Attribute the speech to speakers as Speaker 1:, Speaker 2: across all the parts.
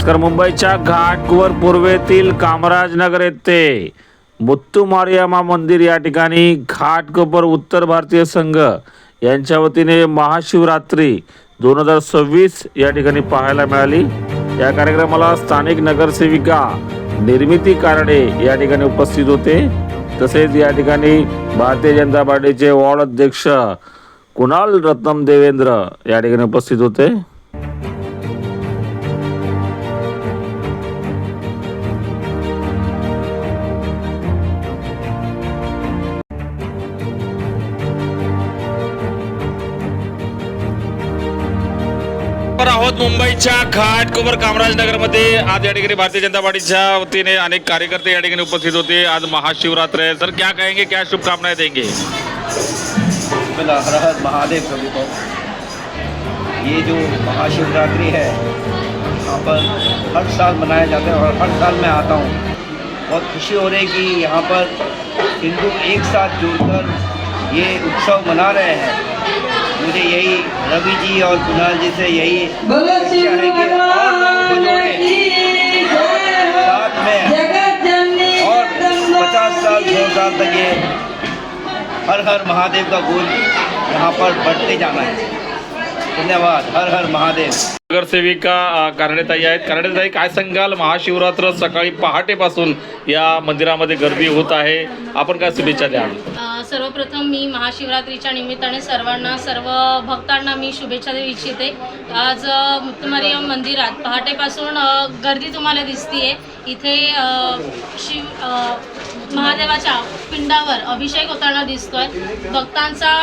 Speaker 1: नमस्कार. मुंबईच्या घाटकोपर पूर्वेतील कामराजनगर येथे मुत्तुमारियम्मा मंदिर या ठिकाणी घाटकोपर उत्तर भारतीय संघ यांच्या वतीने महाशिवरात्री 2026 या ठिकाणी पाहायला मिळाली. या कार्यक्रमाला स्थानिक नगरसेविका निर्मिती कारडे या ठिकाणी उपस्थित होते. तसेच या ठिकाणी भारतीय जनता पार्टीचे वॉर्ड अध्यक्ष कुणाल रत्नम देवेंद्र या ठिकाणी उपस्थित होते. आहोत मुंबईच्या घाटकोपर कामराजनगर मध्ये. आज या ठिकाणी भारतीय जनता पार्टीच्या वतीने अनेक कार्यकर्ते या ठिकाणी उपस्थित होते. आज महाशिवरात्र है. सर क्या कहेंगे, क्या शुभकामनाएं देंगे?
Speaker 2: हर हर महादेव सभी को. ये जो महाशिवरात्रि है यहाँ पर हर साल मनाया जाता है और हर साल मैं आता हूँ. बहुत खुशी हो रही है कि यहाँ पर हिंदू एक साथ जुड़कर ये उत्सव मना रहे हैं. मुझे यही रवि जी और कुणाल जी से यही इच्छा है कि और लोगों को जोड़े साथ में और 50 साल 100 साल तक ये हर हर महादेव का गुण यहाँ पर बढ़ते जाना है. धन्यवाद. हर हर महादेव.
Speaker 1: नगरसेविका कारडेताई आहेत. कारडेताई, काय सांगाल? महाशिवरात्र सकाळी पहाटेपासून या मंदिरामध्ये गर्दी होत आहे. आपण काय शुभेच्छा द्याल?
Speaker 3: सर्वप्रथम मी महाशिवरात्रीच्या निमित्ताने सर्व भक्तांना मी शुभेच्छा देऊ इच्छिते. आज मुत्तुमारियम्मा मंदिरात पहाटेपासून गर्दी तुम्हाला दिसतीये. इथे महादेवाच्या पिंडावर अभिषेक होताना दिसतोय. भक्तांचा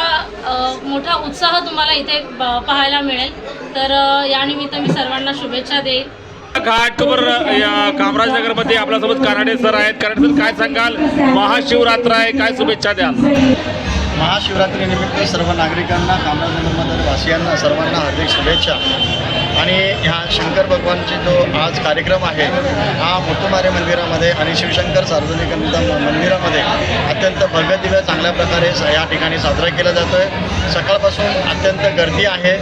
Speaker 3: मोठा उत्साह तुम्हाला इथे पाहायला मिळेल. तर यानिमित्त मी सर्वांना शुभेच्छा देईन.
Speaker 1: घाटकोपर या कामराजनगर मध्ये आपल्यासोबत कारडे सर आहेत. कारडे सर, काय सांगाल? महाशिवरात्र आहे, काय शुभेच्छा द्याल?
Speaker 4: महाशिवरात्रीनिमित्त सर्व नागरिकांना, कामराजनगरमधील वासियांना सर्वांना हार्दिक शुभेच्छा. आणि ह्या शंकर भगवानचे जो आज कार्यक्रम आहे हा मुत्तुमारे मंदिरामध्ये आणि शिवशंकर सार्वजनिक मंदिरामध्ये अत्यंत भव्य दिव्य चांगल्या प्रकारे या ठिकाणी साजरा केला जातो आहे. सकाळपासून अत्यंत गर्दी आहे.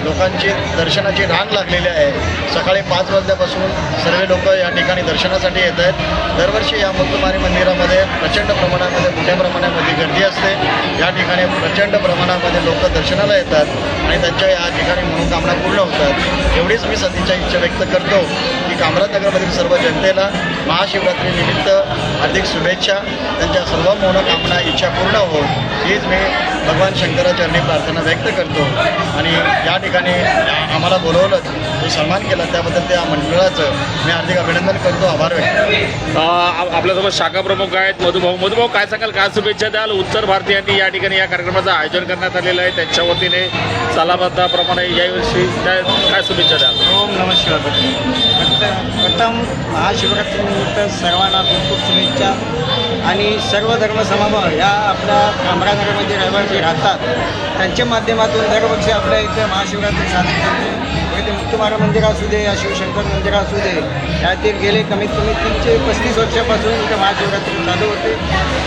Speaker 4: लोकांची दर्शनाची रांग लागलेली आहे. सकाळी 5 वाजल्यापासून सर्व लोक या ठिकाणी दर्शनासाठी येत आहेत. दरवर्षी या मुत्तुमारी मंदिरामध्ये प्रचंड प्रमाणामध्ये मोठ्या प्रमाणामध्ये गर्दी असते. या ठिकाणी प्रचंड प्रमाणामध्ये लोक दर्शनाला येतात आणि त्यांच्या या ठिकाणी मनोकामना पूर्ण होतात. एवढीच मी सदिच्छा इच्छा व्यक्त करतो की कामराजनगरमधील सर्व जनतेला महाशिवरात्रीनिमित्त हार्दिक शुभेच्छा. त्यांच्या सर्व मनोकामना इच्छा पूर्ण हो हीच मी भगवान शंकराचरणी प्रार्थना व्यक्त करतो. आणि या ठिकाणी आम्हाला बोलवलं, जो सन्मान केला त्याबद्दल त्या मंडळाचं मी हार्दिक अभिनंदन करतो, आभार व्यक्त करतो.
Speaker 1: आपल्यासोबत शाखा प्रमुख आहेत मधुभाऊ, काय सांगाल, काय शुभेच्छा द्याल? उत्तर भारतीयांनी या ठिकाणी या कार्यक्रमाचं आयोजन करण्यात आलेलं आहे. त्यांच्या वतीने सालाबादाप्रमाणे यावर्षी काय शुभेच्छा द्याल?
Speaker 5: ओम नमः शिवाय. प्रथम महाशिवरात्रीनिमित्त सर्वांना खूप खूप शुभेच्छा. आणि सर्व धर्मसमभाव या आपल्या कामराजनगरमध्ये रहिवासी राहतात त्यांच्या माध्यमातून दरवर्षी आपल्या इथे महाशिवरात्री साजरी करते. इथे मुत्तुमारी मंदिर असू दे या शिवशंकर मंदिर असू दे, यातील गेले कमीत कमी 35 वर्षापासून इथे महाशिवरात्री चालू होते.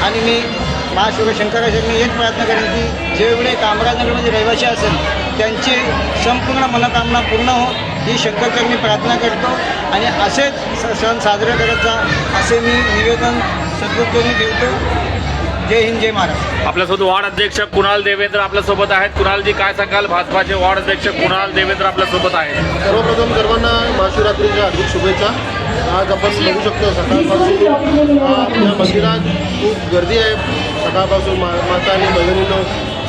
Speaker 5: आणि मी महाशिवशंकराचरणी एक प्रार्थना करेन की जेवढे कामराजनगरमध्ये रहिवासी असेल त्यांची संपूर्ण मनोकामना पूर्ण हो ही शंकरचरणी प्रार्थना करतो. आणि असेच सण साजरे करत जा असे मी निवेदन सद्गुरूंनी ठेवतो. जय हिंद, जय महाराष्ट्र.
Speaker 1: आपल्यासोबत वॉर्ड अध्यक्ष कुणाल देवेंद्र आपल्यासोबत आहेत. कुणालजी, काय सांगाल? भाजपाचे वॉर्ड अध्यक्ष कुणाल देवेंद्र आपल्यासोबत आहेत.
Speaker 6: सर्वप्रथम सर्वांना महाशिवरात्रीच्या हार्दिक शुभेच्छा. आज आपण बघू शकतो सकाळपासून या मंदिरात खूप गर्दी आहे. सकाळपासून माता आणि भगिनींनो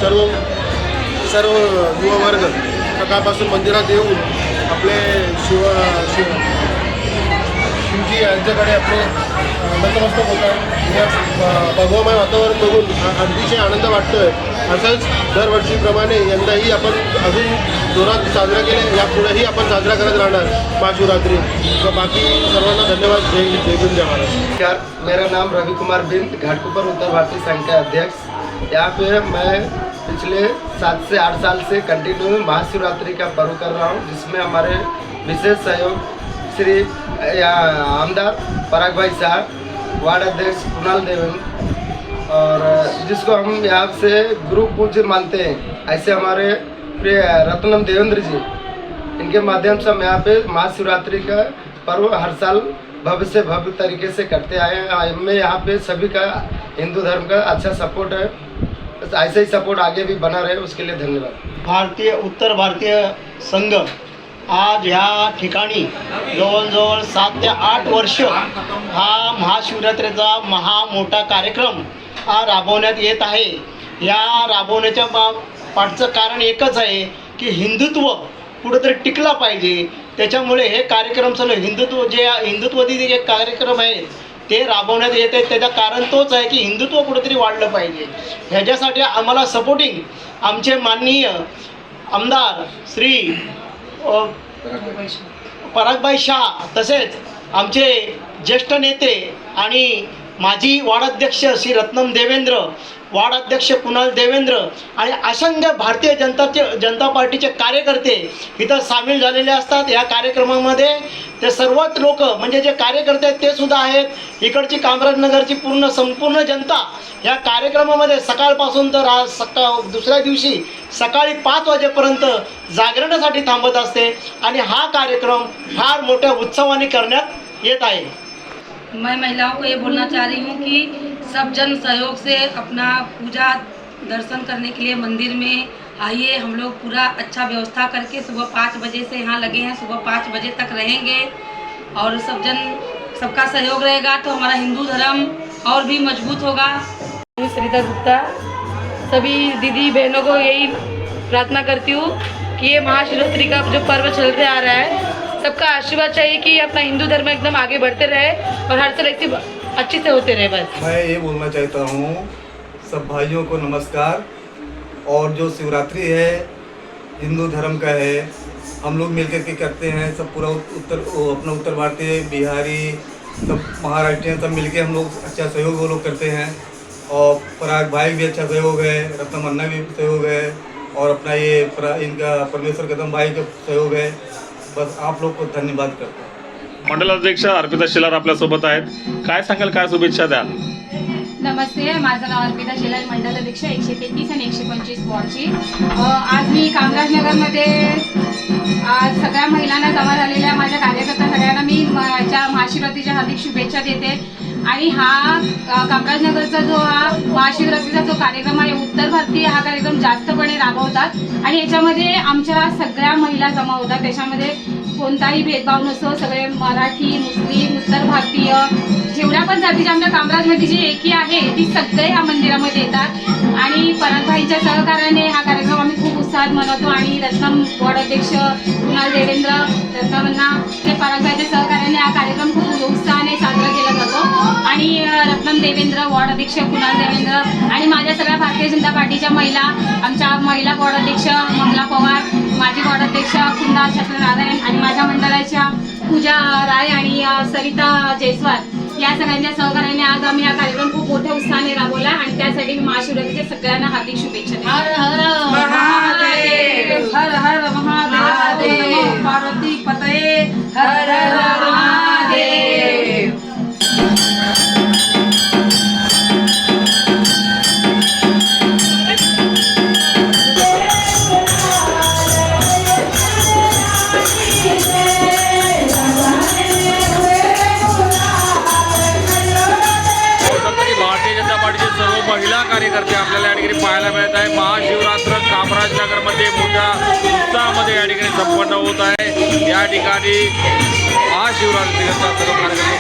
Speaker 6: सर्व युवावर्ग सकाळपासून मंदिरात येऊन आपले शिवजी यांच्याकडे आपले नतमस्तक होत आहे. या भगवमय वातावरण बघून अतिशय आनंद वाटतो आहे. असंच दरवर्षीप्रमाणे यंदाही आपण अजून जोरात साजरा केले. यापुढेही आपण साजरा करत राहणार महाशिवरात्री. तो बाकी सर्वांना धन्यवाद. जय हिंद, जय जय महाराष्ट्र.
Speaker 7: मेरा नाम रवि कुमार बिंद, घाटकोपर उत्तर भारतीय संघ के अध्यक्ष. यहाँ पे मैं पिछले 7 से 8 साल से कंटिन्यू महाशिवरात्रि का पर्व कर रहा हूँ, जिसमें हमारे विशेष सहयोग श्री आमदार पराग भाई साहब, वार्ड अध्यक्ष कुणाल देवेंद्र, और जिसको हम यहाँ से गुरु पूज्य मानते हैं, ऐसे हमारे प्रिय रत्नम देवेंद्र जी, इनके माध्यम से हम यहाँ पे महाशिवरात्रि का पर्व हर साल भव्य से भव्य तरीके से करते आए हैं। हमें यहाँ पे सभी का हिंदू धर्म का अच्छा सपोर्ट है, बस ऐसे ही सपोर्ट आगे भी बना रहे, उसके लिए धन्यवाद।
Speaker 5: उत्तर भारतीय संघ आज ह्या ठिकाणी जवळजवळ 7 ते 8 वर्ष हा महाशिवरात्रीचा मोठा कार्यक्रम हा राबवण्यात येत आहे। या राबवण्याच्या पाठचं कारण एकच आहे की हिंदुत्व कुठंतरी टिकला पाहिजे। त्याच्यामुळे हे कार्यक्रम सगळं हिंदुत्ववादी जे कार्यक्रम आहेत ते राबवण्यात येत आहेत। त्याचं कारण तोच आहे की हिंदुत्व कुठंतरी वाढलं पाहिजे। ह्याच्यासाठी आम्हाला सपोर्टिंग आमचे माननीय आमदार श्री परागभाई शाह, तसेच आमचे ज्येष्ठ नेते आणि माजी वार्डाध्यक्ष श्री रत्नम देवेंद्र, वार्डाध्यक्ष कुणाल देवेंद्र आणि असंख्य भारतीय जनता पार्टीचे कार्यकर्ते इथं सामील झालेले असतात। या कार्यक्रमामध्ये ते सर्वच लोक म्हणजे जे कार्यकर्ते आहेत ते सुद्धा आहेत। इकडची कामराजनगरची संपूर्ण जनता या कार्यक्रमामध्ये सकाळपासून तर आज दुसऱ्या दिवशी सकाळी 5 वाजेपर्यंत जागरणासाठी थांबत असते आणि हा कार्यक्रम फार मोठ्या उत्सवाने करण्यात येत आहे।
Speaker 8: मैं महिलाओं को ये बोलना चाह रही हूँ कि सब जन सहयोग से अपना पूजा दर्शन करने के लिए मंदिर में आइए। हम लोग पूरा अच्छा व्यवस्था करके सुबह 5 बजे से यहाँ लगे हैं, सुबह 5 बजे तक रहेंगे और सबका सहयोग रहेगा तो हमारा हिंदू धर्म और भी मजबूत होगा। सरिता गुप्ता सभी दीदी बहनों को यही प्रार्थना करती हूँ कि ये महाशिवरात्रि का जो पर्व चलते आ रहा है, सबका आशीर्वाद चाहिए कि अपना हिंदू धर्म एकदम आगे बढ़ते रहे और हर साल ऐसी अच्छी से होते रहे। बस
Speaker 9: मैं ये बोलना चाहता हूँ सब भाइयों को नमस्कार। और जो शिवरात्रि है हिंदू धर्म का है, हम लोग मिलकर के करते हैं। सब पूरा अपना उत्तर भारतीय, बिहारी, सब महाराष्ट्रीय सब मिलके हम लोग अच्छा सहयोग वो लोग करते हैं। और पराग भाई भी अच्छा सहयोग है, रत्नम अन्ना भी सहयोग है और अपना ये इनका परमेश्वर कदम भाई का सहयोग है। बस आप लोग को धन्यवाद करता हूँ।
Speaker 1: मंडलाध्यक्ष अर्पिता शेलार आपल्यासोबत आहेत, काय सांगाल, काय शुभेच्छा द्याल?
Speaker 10: नमस्ते, माझं नाव अर्पिता शेलार, मंडल अध्यक्ष 133 आणि 125 वॉर्डची। आज मी कामराजनगरमध्ये आज सगळ्या महिलांना जमा झालेल्या माझ्या कार्यकर्त्या सगळ्यांना मी माझ्या महाशिवरात्रीच्या हार्दिक शुभेच्छा देते। आणि हा कामराजनगरचा जो हा महाशिवरात्रीचा जो कार्यक्रम आहे उत्तर भारतीय हा कार्यक्रम जास्तपणे राबवतात आणि याच्यामध्ये आमच्या सगळ्या महिला जमा होतात। त्याच्यामध्ये कोणताही भेदभाव नसतो, सगळे मराठी, मुस्लिम, उत्तर भारतीय जेवढ्या पण जातीच्या आमच्या कामराजमध्ये जी एकी आहे ती सगळे या मंदिरामध्ये येतात आणि परागभाईच्या सहकार्याने हा कार्यक्रम आम्ही खूप उत्साहात मनवतो। आणि रत्नम वॉर्ड अध्यक्ष कुणाल देवेंद्र, रत्नमन्ना ते परागभाईच्या सहकार्याने हा कार्यक्रम खूप उत्साहाने साजरा केला जातो। आणि रत्नम देवेंद्र, वॉर्ड अध्यक्ष कुणाल देवेंद्र आणि माझ्या सगळ्या भारतीय जनता पार्टीच्या महिला, आमच्या महिला वॉर्ड अध्यक्ष मंगला पवार, माजी वॉर्ड अध्यक्ष कुंदा छत्रनारायण आणि माझ्या मंडळाच्या पूजा राय आणि सरिता जयस्वाल या सगळ्यांच्या सहकार्याने आज आम्ही हा कार्यक्रम खूप मोठ्या उत्साहाने राबवला आणि त्यासाठी मी महाशिवरात्रीच्या सगळ्यांना हार्दिक शुभेच्छा देते। हर हर महादेव, हर हर महादेव, पार्वती पतये, हर हर महादेव।
Speaker 1: महिला कार्यकर्ते आपल्याला या ठिकाणी पाहायला मिळत आहे। महाशिवरात्र कामराजनगरमध्ये मोठ्या उत्साहामध्ये या ठिकाणी संपन्न होत आहे। या ठिकाणी महाशिवरात्रीचा सर्व कार्यक्रम